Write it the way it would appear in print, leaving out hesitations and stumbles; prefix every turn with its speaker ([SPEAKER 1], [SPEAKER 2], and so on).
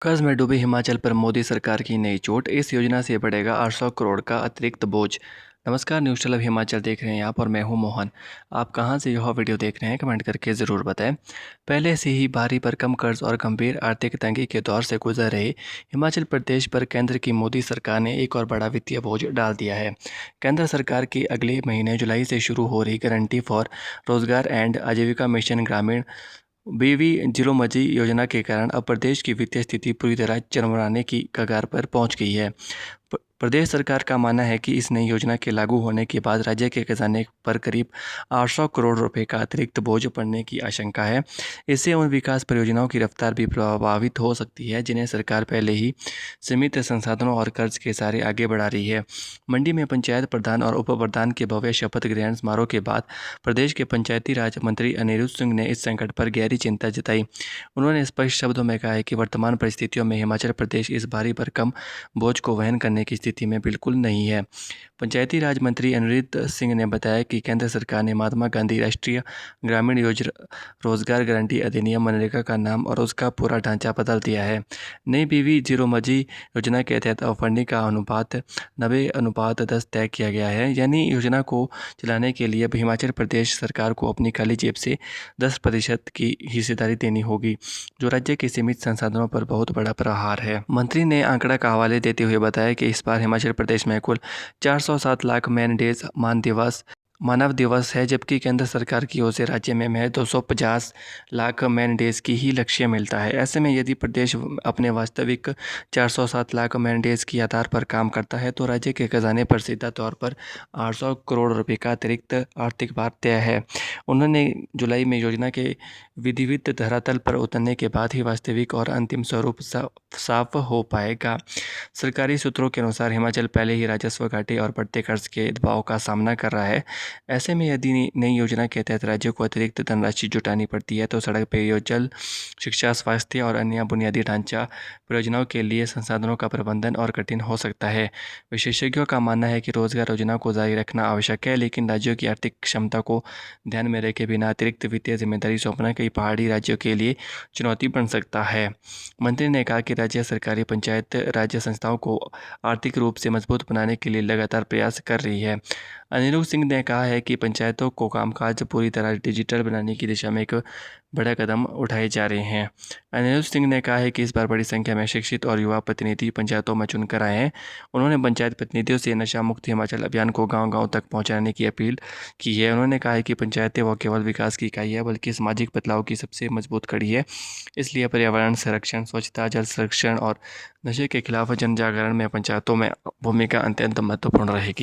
[SPEAKER 1] कर्ज में डूबे हिमाचल पर मोदी सरकार की नई चोट। इस योजना से बढ़ेगा 800 करोड़ का अतिरिक्त बोझ। नमस्कार, न्यूज़ चैनल हिमाचल देख रहे हैं आप और मैं हूं मोहन। आप कहां से यह वीडियो देख रहे हैं कमेंट करके ज़रूर बताएं। पहले से ही भारी भरकम कर्ज और गंभीर आर्थिक तंगी के दौर से गुजर रहे हिमाचल प्रदेश पर केंद्र की मोदी सरकार ने एक और बड़ा वित्तीय बोझ डाल दिया है। केंद्र सरकार की अगले महीने जुलाई से शुरू हो रही गारंटी फॉर रोजगार एंड आजीविका मिशन ग्रामीण बीवी जीरो मजी योजना के कारण अब प्रदेश की वित्तीय स्थिति पूरी तरह चरमराने की कगार पर पहुंच गई है। प्रदेश सरकार का मानना है कि इस नई योजना के लागू होने के बाद राज्य के खजाने पर करीब 800 करोड़ रुपए का अतिरिक्त बोझ पड़ने की आशंका है। इससे उन विकास परियोजनाओं की रफ्तार भी प्रभावित हो सकती है जिन्हें सरकार पहले ही सीमित संसाधनों और कर्ज के सहारे आगे बढ़ा रही है। मंडी में पंचायत प्रधान और उप प्रधान के भव्य शपथ ग्रहण समारोह के बाद प्रदेश के पंचायती राज मंत्री अनिरुद्ध सिंह ने इस संकट पर गहरी चिंता जताई। उन्होंने स्पष्ट शब्दों में कहा है कि वर्तमान परिस्थितियों में हिमाचल प्रदेश इस भारी भरकम बोझ को वहन करने की स्थिति में बिल्कुल नहीं है। पंचायती राज मंत्री अनिरुद्ध सिंह ने बताया कि केंद्र सरकार ने महात्मा गांधी राष्ट्रीय ग्रामीण योजना रोजगार गारंटी अधिनियम मनरेगा का नाम और उसका पूरा ढांचा बदल दिया है। नई बीवी जीरो मजी योजना के तहत फंडिंग का अनुपात 90:10 तय किया गया है। यानी योजना को चलाने के लिए अब हिमाचल प्रदेश सरकार को अपनी खाली जेब से 10% की हिस्सेदारी देनी होगी, जो राज्य के सीमित संसाधनों पर बहुत बड़ा प्रहार है। मंत्री ने आंकड़ा का हवाले देते हुए बताया कि इस बार हिमाचल प्रदेश में कुल 407 लाख मैन डेज मानव दिवस है, जबकि केंद्र सरकार की ओर से राज्य में महज 250 लाख मैन डेज की ही लक्ष्य मिलता है। ऐसे में यदि प्रदेश अपने वास्तविक 407 लाख मैन डेज के आधार पर काम करता है तो राज्य के खजाने पर सीधा तौर पर 800 करोड़ रुपए का अतिरिक्त आर्थिक भार तय है। उन्होंने जुलाई में योजना के विधिवत धरातल पर उतरने के बाद ही वास्तविक और अंतिम स्वरूप साफ हो पाएगा। सरकारी सूत्रों के अनुसार हिमाचल पहले ही राजस्व घाटे और बढ़ते कर्ज के दबाव का सामना कर रहा है। ऐसे में यदि नई योजना के तहत राज्यों को अतिरिक्त धनराशि जुटानी पड़ती है तो सड़क पेयजल, शिक्षा, स्वास्थ्य और अन्य बुनियादी ढांचा परियोजनाओं के लिए संसाधनों का प्रबंधन और कठिन हो सकता है। विशेषज्ञों का मानना है कि रोजगार योजना को जारी रखना आवश्यक है, लेकिन राज्यों की आर्थिक क्षमता को ध्यान में रखे बिना अतिरिक्त वित्तीय जिम्मेदारी सौंपना कई पहाड़ी राज्यों के लिए चुनौती बन सकता है। मंत्री ने कहा कि राज्य सरकारी पंचायत राज्य संस्थाओं को आर्थिक रूप से मजबूत बनाने के लिए लगातार प्रयास कर रही है। अनिरुद्ध सिंह ने कहा है कि पंचायतों को कामकाज पूरी तरह डिजिटल बनाने की दिशा में एक बड़ा कदम उठाए जा रहे हैं। अनिरुद्ध सिंह ने कहा है कि इस बार बड़ी संख्या में शिक्षित और युवा प्रतिनिधि पंचायतों में चुनकर आए हैं। उन्होंने पंचायत प्रतिनिधियों से नशा मुक्त हिमाचल अभियान को गांव-गांव तक पहुंचाने की अपील की है। उन्होंने कहा है कि पंचायतें वो केवल विकास की इकाई है बल्कि सामाजिक बदलाव की सबसे मजबूत कड़ी है। इसलिए पर्यावरण संरक्षण, स्वच्छता, जल संरक्षण और नशे के खिलाफ जन जागरण में पंचायतों में भूमिका अत्यंत महत्वपूर्ण रहेगी।